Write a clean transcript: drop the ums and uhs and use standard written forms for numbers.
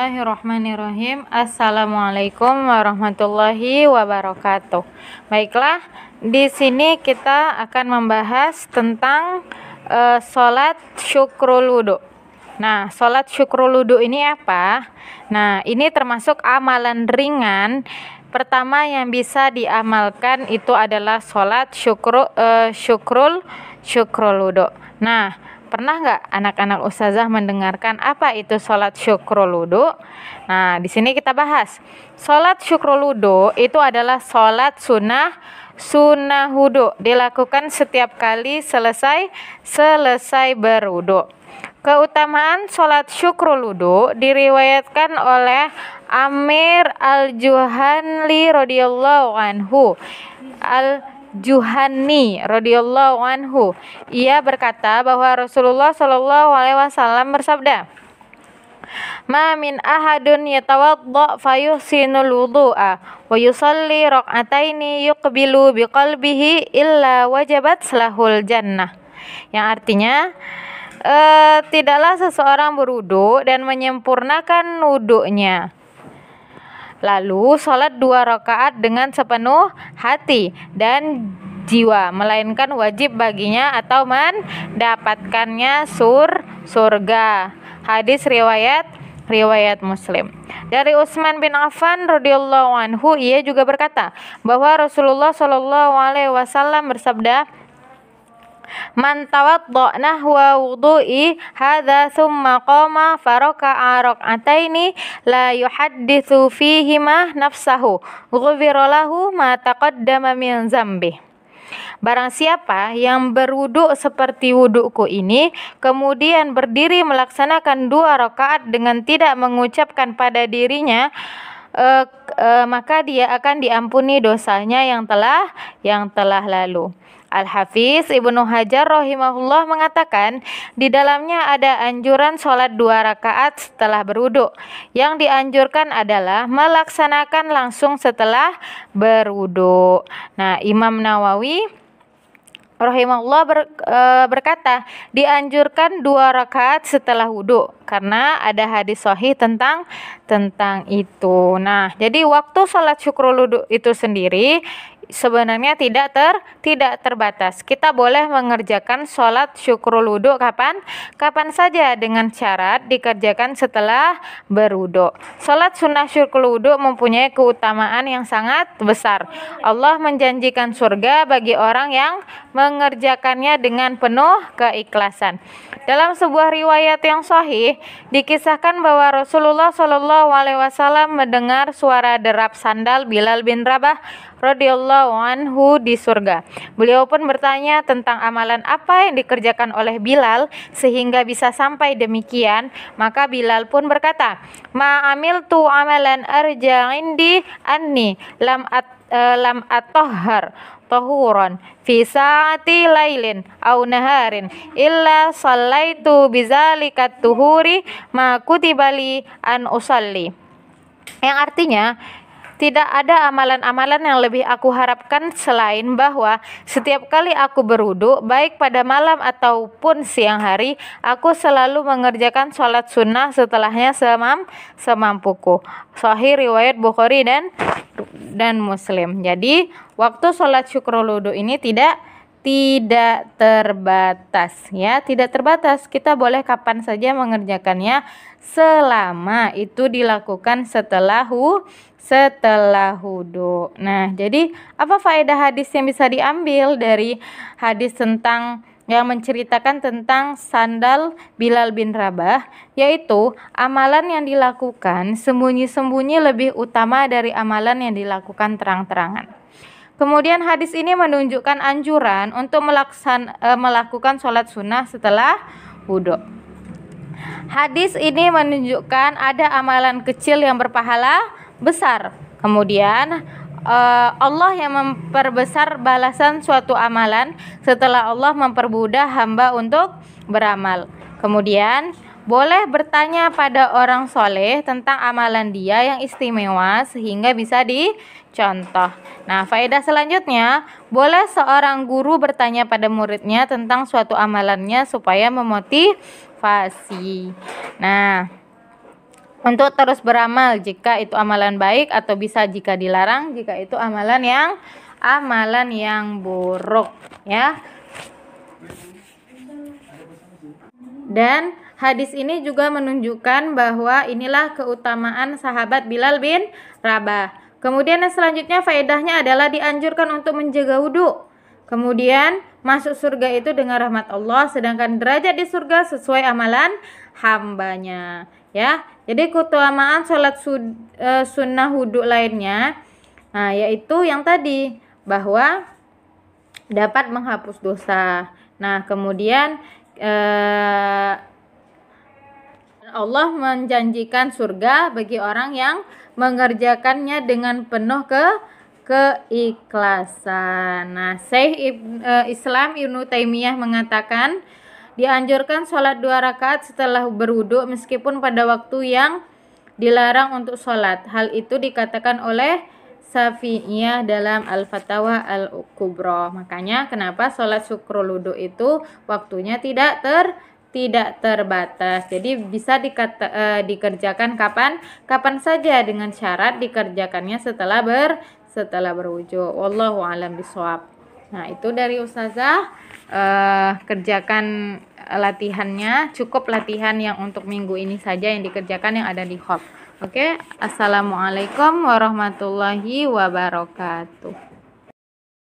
Bismillahirrahmanirrahim. Assalamualaikum warahmatullahi wabarakatuh. Baiklah, di sini kita akan membahas tentang sholat syukrul wudu. Nah, sholat syukrul wudu ini apa? Nah, ini termasuk amalan ringan. Pertama yang bisa diamalkan itu adalah sholat syukrul wudu. Nah, pernah nggak anak-anak ustazah mendengarkan apa itu sholat syukrul wudu? Nah, di sini kita bahas. Sholat syukrul wudu itu adalah sholat sunnah wudu, dilakukan setiap kali selesai berwudu. Keutamaan sholat syukrul wudu diriwayatkan oleh Amir al-Juhani radhiyallahu anhu. Juhani radhiyallahu anhu, ia berkata bahwa Rasulullah shallallahu alaihi wasallam bersabda, "Ma min ahadun yatawadda fayuhsinul wudu'a wa yusalli rak'ataini yuqbilu biqalbihi illa wajabat lahul jannah." Yang artinya tidaklah seseorang berwudu dan menyempurnakan wudunya, lalu sholat 2 rakaat dengan sepenuh hati dan jiwa, melainkan wajib baginya atau mendapatkannya surga. Hadis riwayat Muslim. Dari Utsman bin Affan radhiyallahu anhu, ia juga berkata bahwa Rasulullah shallallahu alaihi wasallam bersabda, "Man tawadda nahwa wudu'i hadza tsumma qama faraka'a rak'ataini la yuhadditsu fihima nafsahu ghufira lahu ma taqaddama min dzambi." Barang siapa yang berwudu seperti wuduku ini, kemudian berdiri melaksanakan 2 rakaat dengan tidak mengucapkan pada dirinya, maka dia akan diampuni dosanya yang telah lalu. Al-Hafiz Ibnu Hajar rahimahullah mengatakan, di dalamnya ada anjuran sholat 2 rakaat setelah berwudu. Yang dianjurkan adalah melaksanakan langsung setelah berwudu. Nah, Imam Nawawi rahimahullah berkata, dianjurkan 2 rakaat setelah wudu karena ada hadis sahih tentang itu. Nah, jadi waktu sholat syukrul wudu itu sendiri sebenarnya tidak terbatas. Kita boleh mengerjakan sholat syukrul wudu kapan saja dengan syarat dikerjakan setelah berwudu. Sholat sunnah syukrul wudu mempunyai keutamaan yang sangat besar. Allah menjanjikan surga bagi orang yang mengerjakannya dengan penuh keikhlasan. Dalam sebuah riwayat yang sahih dikisahkan bahwa Rasulullah shallallahu alaihi wasallam mendengar suara derap sandal Bilal bin Rabah radhiyallahu anhu di surga. Beliau pun bertanya tentang amalan apa yang dikerjakan oleh Bilal sehingga bisa sampai demikian. Maka Bilal pun berkata, "Ma amiltu amalan arja indi anni lam atohhar tahuran fi saati lailin au naharin illa sallaitu bizalikat tuhuri ma kutibali an usalli." Yang artinya, tidak ada amalan-amalan yang lebih aku harapkan selain bahwa setiap kali aku berwudu, baik pada malam ataupun siang hari, aku selalu mengerjakan sholat sunnah setelahnya semampuku. Sahih riwayat Bukhari dan Muslim. Jadi, waktu sholat syukrul wudu ini tidak terbatas, ya, tidak terbatas. Kita boleh kapan saja mengerjakannya selama itu dilakukan setelah wudu. Nah, jadi apa faedah hadis yang bisa diambil dari hadis yang menceritakan tentang sandal Bilal bin Rabah, yaitu amalan yang dilakukan sembunyi-sembunyi lebih utama dari amalan yang dilakukan terang-terangan. Kemudian hadis ini menunjukkan anjuran untuk melakukan sholat sunnah setelah wudu. Hadis ini menunjukkan ada amalan kecil yang berpahala besar. Kemudian Allah yang memperbesar balasan suatu amalan setelah Allah mempermudah hamba untuk beramal. Kemudian boleh bertanya pada orang soleh tentang amalan dia yang istimewa sehingga bisa dicontoh. Nah, faedah selanjutnya, boleh seorang guru bertanya pada muridnya tentang suatu amalannya supaya memotivasi. Nah, untuk terus beramal jika itu amalan baik, atau bisa jika dilarang jika itu amalan yang buruk, ya. Dan hadis ini juga menunjukkan bahwa inilah keutamaan sahabat Bilal bin Rabah. Kemudian yang selanjutnya faedahnya adalah dianjurkan untuk menjaga wudhu. Kemudian masuk surga itu dengan rahmat Allah, sedangkan derajat di surga sesuai amalan hambanya, ya. Jadi keutamaan sholat sunnah wudhu lainnya, nah, yaitu yang tadi bahwa dapat menghapus dosa. Nah, kemudian Allah menjanjikan surga bagi orang yang mengerjakannya dengan penuh keikhlasan. Nah, Syekh Islam Ibnu Taimiyah mengatakan dianjurkan sholat 2 rakaat setelah berwudu meskipun pada waktu yang dilarang untuk sholat. Hal itu dikatakan oleh Syafi'iyah dalam Al-Fatawa Al-Kubra. Makanya kenapa sholat syukrul wudu itu waktunya tidak terbatas. Jadi bisa dikerjakan kapan saja dengan syarat dikerjakannya setelah berwudu. Wallahu a'lam bishawab. Nah, itu dari Ustazah. Kerjakan latihannya, cukup latihan yang untuk minggu ini saja yang dikerjakan yang ada di hub. Oke, assalamualaikum warahmatullahi wabarakatuh.